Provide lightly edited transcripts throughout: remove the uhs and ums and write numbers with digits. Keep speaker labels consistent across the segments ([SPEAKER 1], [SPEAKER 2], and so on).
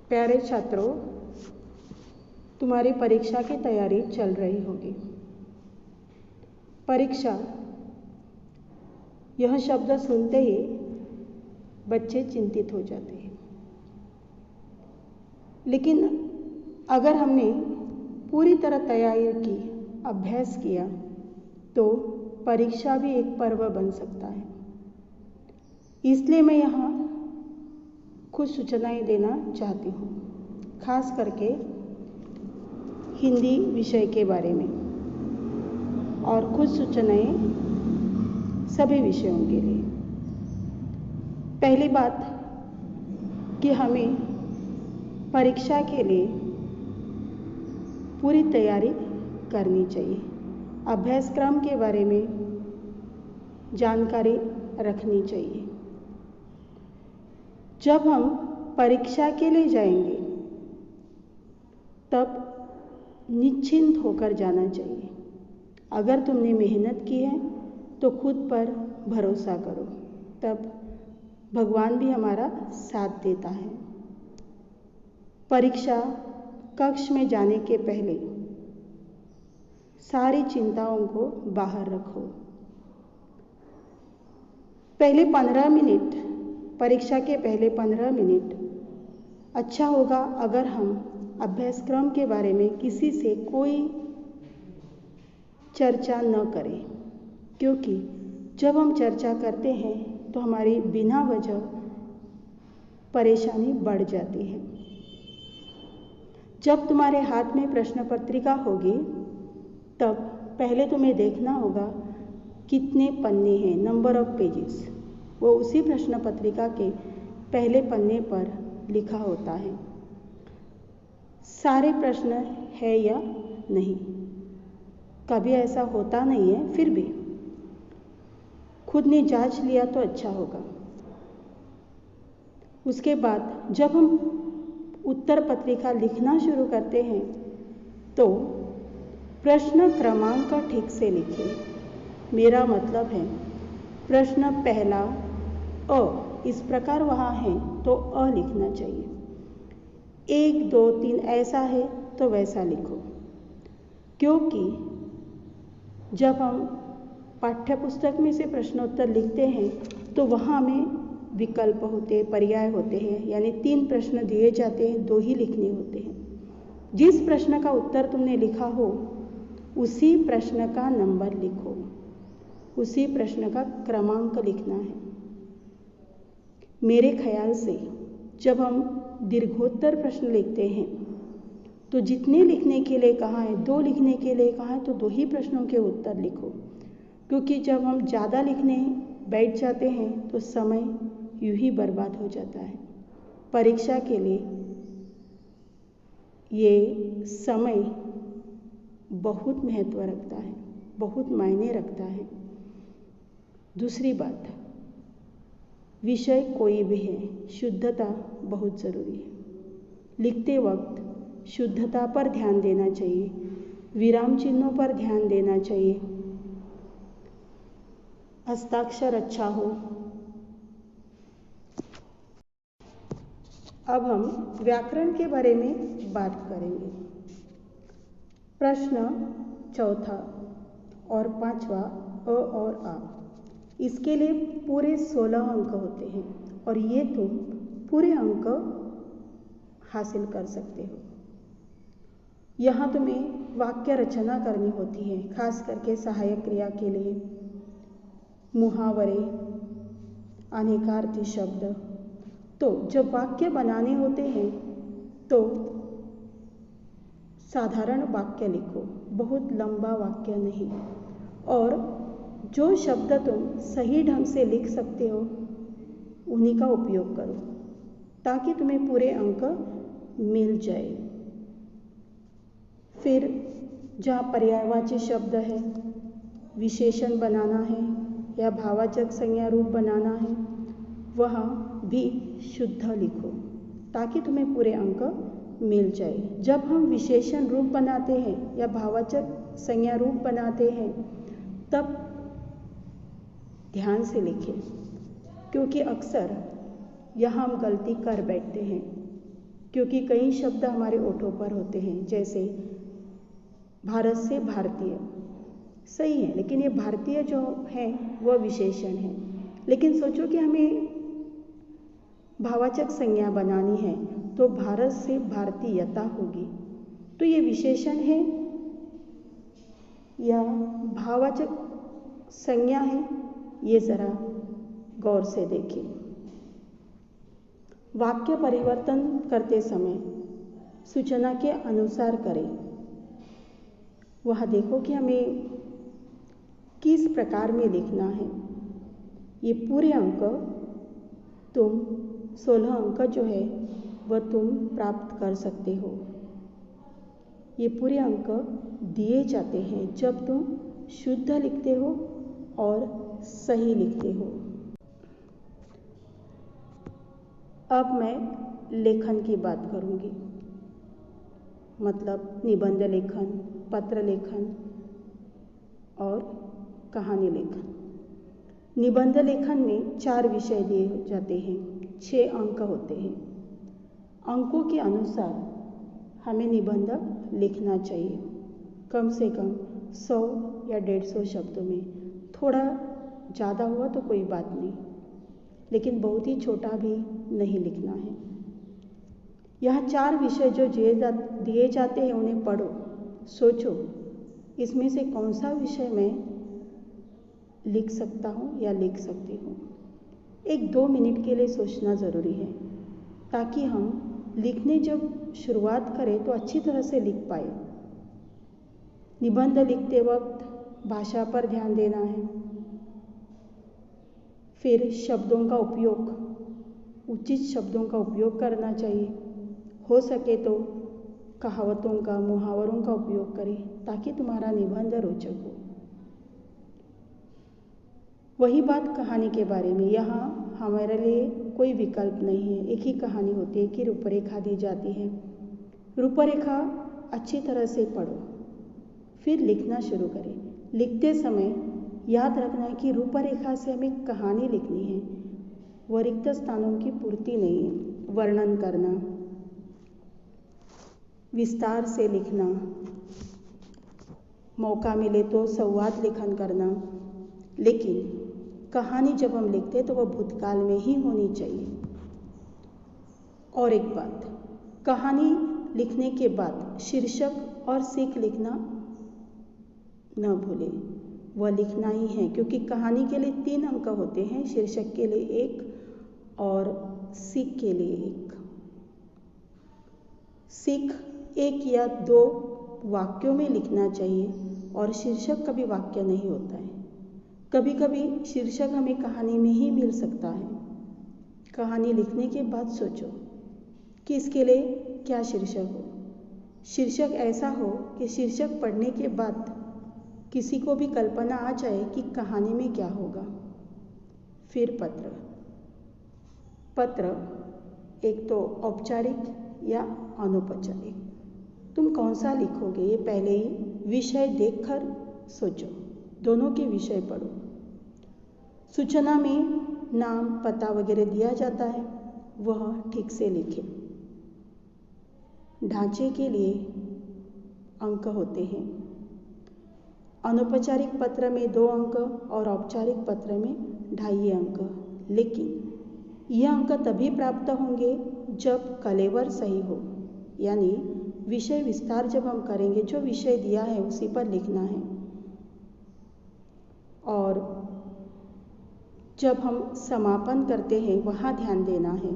[SPEAKER 1] प्यारे छात्रों, तुम्हारी परीक्षा की तैयारी चल रही होगी। परीक्षा, यह शब्द सुनते ही बच्चे चिंतित हो जाते हैं। लेकिन अगर हमने पूरी तरह तैयारी की, अभ्यास किया, तो परीक्षा भी एक पर्व बन सकता है। इसलिए मैं यहाँ कुछ सूचनाएं देना चाहती हूँ, खास करके हिंदी विषय के बारे में, और कुछ सूचनाएं सभी विषयों के लिए। पहली बात कि हमें परीक्षा के लिए पूरी तैयारी करनी चाहिए। अभ्यासक्रम के बारे में जानकारी रखनी चाहिए। जब हम परीक्षा के लिए जाएंगे तब निश्चिंत होकर जाना चाहिए। अगर तुमने मेहनत की है तो खुद पर भरोसा करो, तब भगवान भी हमारा साथ देता है। परीक्षा कक्ष में जाने के पहले सारी चिंताओं को बाहर रखो। पहले 15 मिनट, परीक्षा के पहले 15 मिनट अच्छा होगा अगर हम अभ्यासक्रम के बारे में किसी से कोई चर्चा न करें, क्योंकि जब हम चर्चा करते हैं तो हमारी बिना वजह परेशानी बढ़ जाती है। जब तुम्हारे हाथ में प्रश्न पत्रिका होगी तब पहले तुम्हें देखना होगा कितने पन्ने हैं, नंबर ऑफ पेजेस। वो उसी प्रश्न पत्रिका के पहले पन्ने पर लिखा होता है। सारे प्रश्न है या नहीं, कभी ऐसा होता नहीं है, फिर भी खुद ने जांच लिया तो अच्छा होगा। उसके बाद जब हम उत्तर पत्रिका लिखना शुरू करते हैं तो प्रश्न क्रमांक ठीक से लिखें। मेरा मतलब है प्रश्न पहला अ, इस प्रकार वहाँ है तो अ लिखना चाहिए। 1, 2, 3 ऐसा है तो वैसा लिखो, क्योंकि जब हम पाठ्यपुस्तक में से प्रश्नोत्तर लिखते हैं तो वहाँ में विकल्प होते, पर्याय होते हैं, यानी 3 प्रश्न दिए जाते हैं, 2 ही लिखने होते हैं। जिस प्रश्न का उत्तर तुमने लिखा हो उसी प्रश्न का नंबर लिखो, उसी प्रश्न का क्रमांक लिखना है। मेरे ख्याल से जब हम दीर्घोत्तर प्रश्न लिखते हैं तो जितने लिखने के लिए कहा है, 2 लिखने के लिए कहा है तो 2 ही प्रश्नों के उत्तर लिखो, क्योंकि जब हम ज़्यादा लिखने बैठ जाते हैं तो समय यूं ही बर्बाद हो जाता है। परीक्षा के लिए ये समय बहुत महत्व रखता है, बहुत मायने रखता है। दूसरी बात, विषय कोई भी है, शुद्धता बहुत ज़रूरी है। लिखते वक्त शुद्धता पर ध्यान देना चाहिए, विराम चिन्हों पर ध्यान देना चाहिए, हस्ताक्षर अच्छा हो। अब हम व्याकरण के बारे में बात करेंगे। प्रश्न चौथा और 5वां अ और आ, इसके लिए पूरे 16 अंक होते हैं और ये तुम पूरे अंक हासिल कर सकते हो। यहाँ तुम्हें वाक्य रचना करनी होती है, खास करके सहायक क्रिया के लिए मुहावरे, अनेकार्थी शब्द। तो जब वाक्य बनाने होते हैं तो साधारण वाक्य लिखो, बहुत लंबा वाक्य नहीं, और जो शब्द तुम सही ढंग से लिख सकते हो उन्हीं का उपयोग करो, ताकि तुम्हें पूरे अंक मिल जाए। फिर जहाँ पर्यायवाची शब्द है, विशेषण बनाना है या भाववाचक संज्ञा रूप बनाना है, वहाँ भी शुद्ध लिखो, ताकि तुम्हें पूरे अंक मिल जाए। जब हम विशेषण रूप बनाते हैं या भाववाचक संज्ञा रूप बनाते हैं तब ध्यान से लिखें, क्योंकि अक्सर यहाँ हम गलती कर बैठते हैं क्योंकि कई शब्द हमारे ओठों पर होते हैं, जैसे भारत से भारतीय सही है, लेकिन ये भारतीय जो है वह विशेषण है। लेकिन सोचो कि हमें भाववाचक संज्ञा बनानी है तो भारत से भारतीयता होगी, तो ये विशेषण है या भाववाचक संज्ञा है, ये जरा गौर से देखें। वाक्य परिवर्तन करते समय सूचना के अनुसार करें। वह देखो कि हमें किस प्रकार में लिखना है। ये पूरे अंक तुम 16 अंक जो है वह तुम प्राप्त कर सकते हो। ये पूरे अंक दिए जाते हैं जब तुम शुद्ध लिखते हो और सही लिखते हो। अब मैं लेखन की बात करूंगी, मतलब निबंध लेखन, पत्र लेखन और कहानी लेखन। निबंध लेखन में 4 विषय दिए जाते हैं, 6 अंक होते हैं। अंकों के अनुसार हमें निबंध लिखना चाहिए, कम से कम 100 या 150 शब्दों में। थोड़ा ज़्यादा हुआ तो कोई बात नहीं, लेकिन बहुत ही छोटा भी नहीं लिखना है। यह 4 विषय जो दिए जाते हैं उन्हें पढ़ो, सोचो इसमें से कौन सा विषय मैं लिख सकता हूँ या लिख सकती हूँ। 1-2 मिनट के लिए सोचना ज़रूरी है, ताकि हम लिखने जब शुरुआत करें तो अच्छी तरह से लिख पाए। निबंध लिखते वक्त भाषा पर ध्यान देना है, फिर शब्दों का उपयोग, उचित शब्दों का उपयोग करना चाहिए। हो सके तो कहावतों का, मुहावरों का उपयोग करें ताकि तुम्हारा निबंध रोचक हो। वही बात कहानी के बारे में। यहाँ हमारे लिए कोई विकल्प नहीं है, एक ही कहानी होती है, एक ही रूपरेखा दी जाती है। रूपरेखा अच्छी तरह से पढ़ो, फिर लिखना शुरू करें। लिखते समय याद रखना है कि रूपरेखा से हमें कहानी लिखनी है, वह रिक्त स्थानों की पूर्ति नहीं है। वर्णन करना, विस्तार से लिखना, मौका मिले तो संवाद लेखन करना, लेकिन कहानी जब हम लिखते हैं तो वह भूतकाल में ही होनी चाहिए। और एक बात, कहानी लिखने के बाद शीर्षक और सीख लिखना न भूलें, वह लिखना ही है, क्योंकि कहानी के लिए 3 अंक होते हैं, शीर्षक के लिए 1 और सीख के लिए 1। सीख 1 या 2 वाक्यों में लिखना चाहिए और शीर्षक कभी वाक्य नहीं होता है। कभी कभी शीर्षक हमें कहानी में ही मिल सकता है। कहानी लिखने के बाद सोचो कि इसके लिए क्या शीर्षक हो। शीर्षक ऐसा हो कि शीर्षक पढ़ने के बाद किसी को भी कल्पना आ जाए कि कहानी में क्या होगा। फिर पत्र एक तो औपचारिक या अनौपचारिक, तुम कौन सा लिखोगे ये पहले ही विषय देखकर सोचो। दोनों के विषय पढ़ो। सूचना में नाम, पता वगैरह दिया जाता है, वह ठीक से लिखें। ढांचे के लिए अंक होते हैं। अनौपचारिक पत्र में 2 अंक और औपचारिक पत्र में 2.5 अंक, लेकिन यह अंक तभी प्राप्त होंगे जब कलेवर सही हो, यानी विषय विस्तार जब हम करेंगे, जो विषय दिया है उसी पर लिखना है। और जब हम समापन करते हैं वहाँ ध्यान देना है,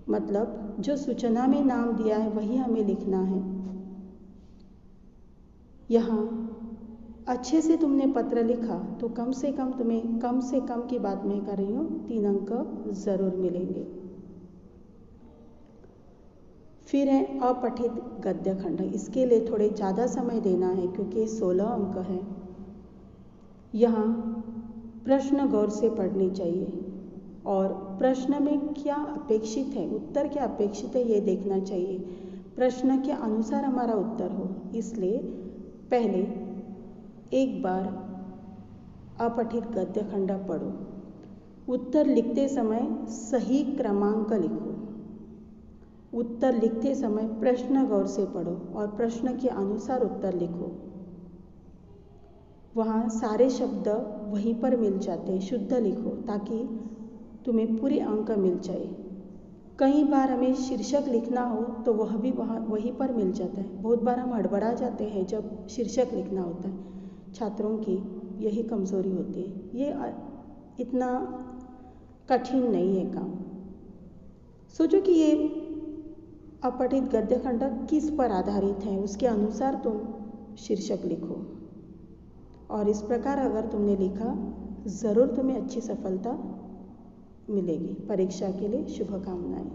[SPEAKER 1] मतलब जो सूचना में नाम दिया है वही हमें लिखना है। यहाँ अच्छे से तुमने पत्र लिखा तो कम से कम तुम्हें, कम से कम की बात मैं कर रही हूँ, 3 अंक ज़रूर मिलेंगे। फिर है अपठित गद्य खंड। इसके लिए थोड़े ज़्यादा समय देना है क्योंकि 16 अंक है। यहाँ प्रश्न गौर से पढ़ने चाहिए और प्रश्न में क्या अपेक्षित है, उत्तर क्या अपेक्षित है ये देखना चाहिए। प्रश्न के अनुसार हमारा उत्तर हो, इसलिए पहले एक बार अपठित गद्य खंड पढ़ो। उत्तर लिखते समय सही क्रमांक लिखो। उत्तर लिखते समय प्रश्न गौर से पढ़ो और प्रश्न के अनुसार उत्तर लिखो। वहाँ सारे शब्द वहीं पर मिल जाते हैं, शुद्ध लिखो ताकि तुम्हें पूरे अंक मिल जाए। कई बार हमें शीर्षक लिखना हो तो वह भी वहीं पर मिल जाता है। बहुत बार हम हड़बड़ा जाते हैं जब शीर्षक लिखना होता है। छात्रों की यही कमज़ोरी होती है। ये इतना कठिन नहीं है काम। सोचो कि ये अपठित गद्य खंड किस पर आधारित है, उसके अनुसार तुम शीर्षक लिखो। और इस प्रकार अगर तुमने लिखा, ज़रूर तुम्हें अच्छी सफलता मिलेगी। परीक्षा के लिए शुभकामनाएं।